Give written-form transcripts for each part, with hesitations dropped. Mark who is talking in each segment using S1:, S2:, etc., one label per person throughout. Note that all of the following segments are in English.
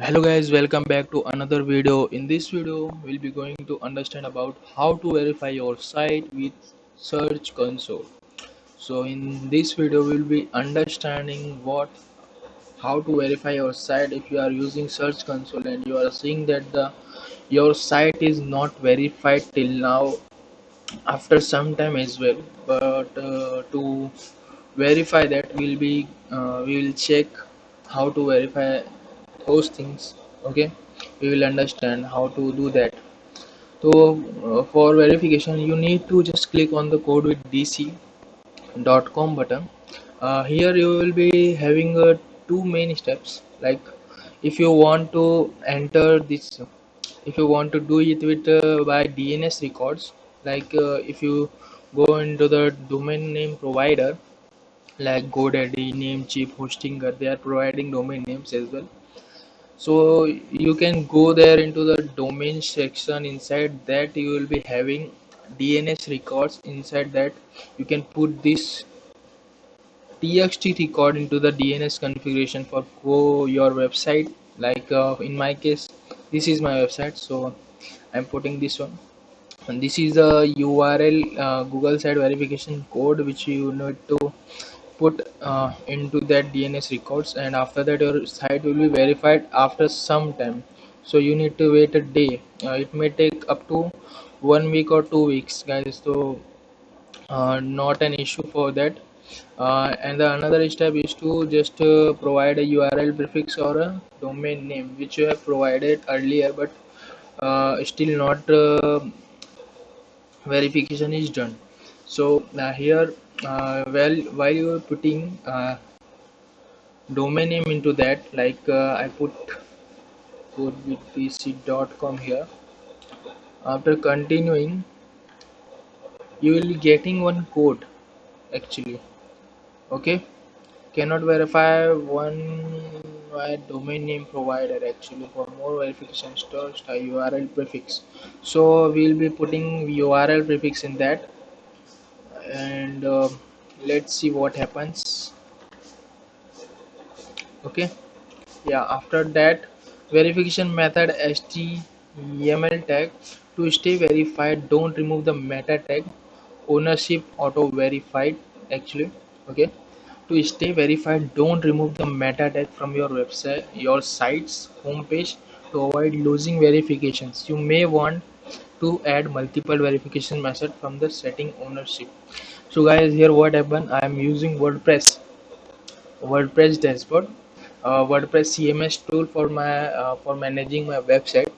S1: Hello guys, welcome back to another video. In this video we'll be going to understand about how to verify your site with search console. So in this video we'll be understanding how to verify your site if you are using search console and you are seeing that the your site is not verified till now after some time as well. But to verify that we will check how to verify those things. Okay, we will understand how to do that. So for verification you need to just click on the CodeWithDC.com button. Here you will be having two main steps. Like if you want to enter this, if you want to do it with by DNS records, like if you go into the domain name provider like GoDaddy, Namecheap, Hostinger, they are providing domain names as well. So you can go there into the domain section. Inside that you will be having DNS records. Inside that you can put this txt record into the DNS configuration for your website. Like in my case this is my website, so I'm putting this one, and this is a URL, Google site verification code, which you need to put into that DNS records, and after that your site will be verified after some time. So you need to wait a day. It may take up to 1 week or 2 weeks, guys. So not an issue for that. And the another step is to just provide a URL prefix or a domain name which you have provided earlier, but still not verification is done. So here while you are putting domain name into that, like I put codewithdc.com here. After continuing you will be getting one code actually. Okay, cannot verify one domain name provider. Actually, for more verification trust a URL prefix. So we'll be putting URL prefix in that, and let's see what happens. Okay, yeah, after that verification method HTML tag. To stay verified, don't remove the meta tag ownership auto verified actually. Okay, to stay verified, don't remove the meta tag from your site's homepage. To avoid losing verifications, you may want to add multiple verification method from the setting ownership. So guys, here what happened, I am using WordPress dashboard, WordPress CMS tool for managing my website,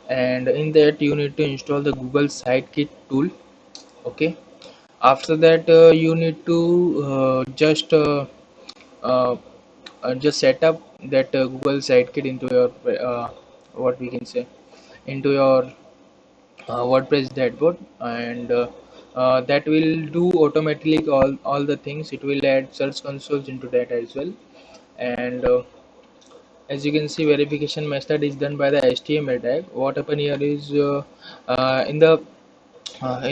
S1: and in that you need to install the Google Sitekit tool. Okay, after that you need to uh, just set up that Google Sitekit into your what we can say, into your WordPress dashboard, and that will do automatically all the things. It will add search consoles into that as well, and as you can see verification method is done by the HTML tag. What happen here is in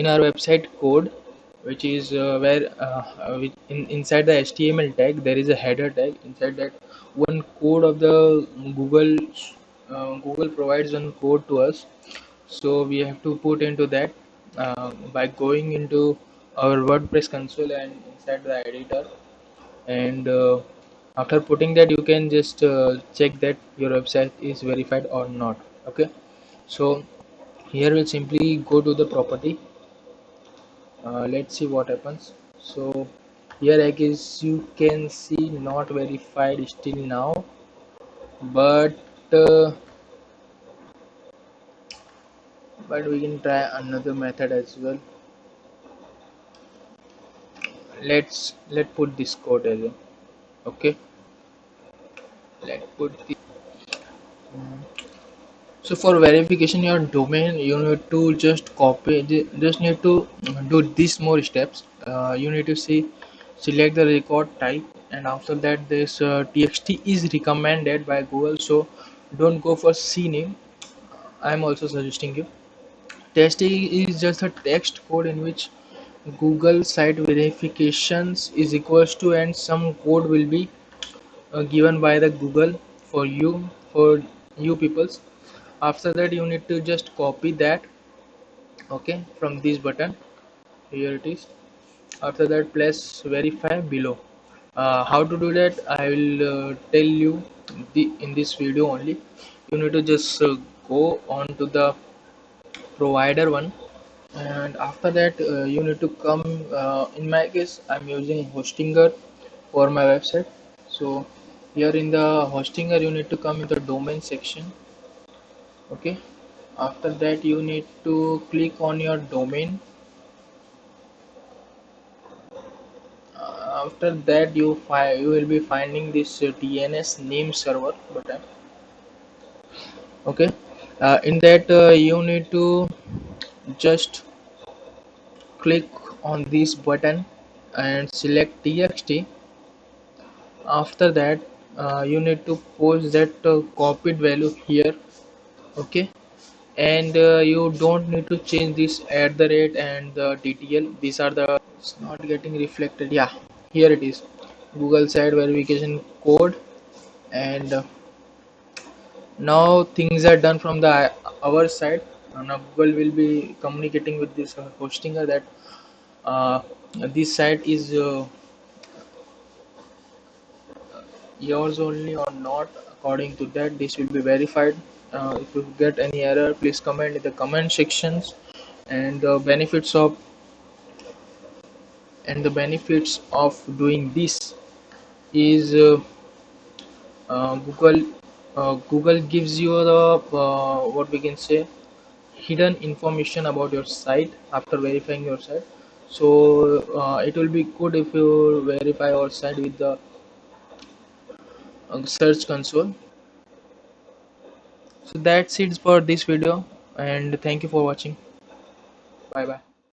S1: our website code, which is where inside the HTML tag there is a header tag. Inside that one code of the Google Google provides one code to us, so we have to put into that by going into our WordPress console and inside the editor, and after putting that you can just check that your website is verified or not. Okay, so here we'll simply go to the property. Let's see what happens. So here I guess you can see not verified still now, but uh, we can try another method as well. Let put this code as well. Okay, let put the so for verification your domain you need to just just need to do these more steps. You need to select the record type, and after that this txt is recommended by Google, so don't go for CNAME. I'm also suggesting you txt is just a text code in which Google site verifications is equals to, and some code will be given by the Google for you for you peoples. After that you need to just copy that, okay, from this button. Here it is. After that place verify below. How to do that I will tell you in this video only. You need to just go on to the provider one, and after that you need to come, in my case I'm using hostinger for my website. So here in the hostinger you need to come in the domain section, okay. After that you need to click on your domain. After that you will be finding this DNS name server button, okay. In that you need to just click on this button and select txt. After that you need to post that copied value here, okay. And you don't need to change this at the rate and the DTL. These are the, it's not getting reflected, yeah, here it is, Google site verification code. And now things are done from the our side. Now Google will be communicating with this hostinger that uh, this site is yours only or not. According to that this will be verified. If you get any error please comment in the comment sections. And the benefits of doing this is Google gives you the what we can say, hidden information about your site after verifying your site. So it will be good if you verify your site with the search console. So that's it for this video, and thank you for watching. Bye bye.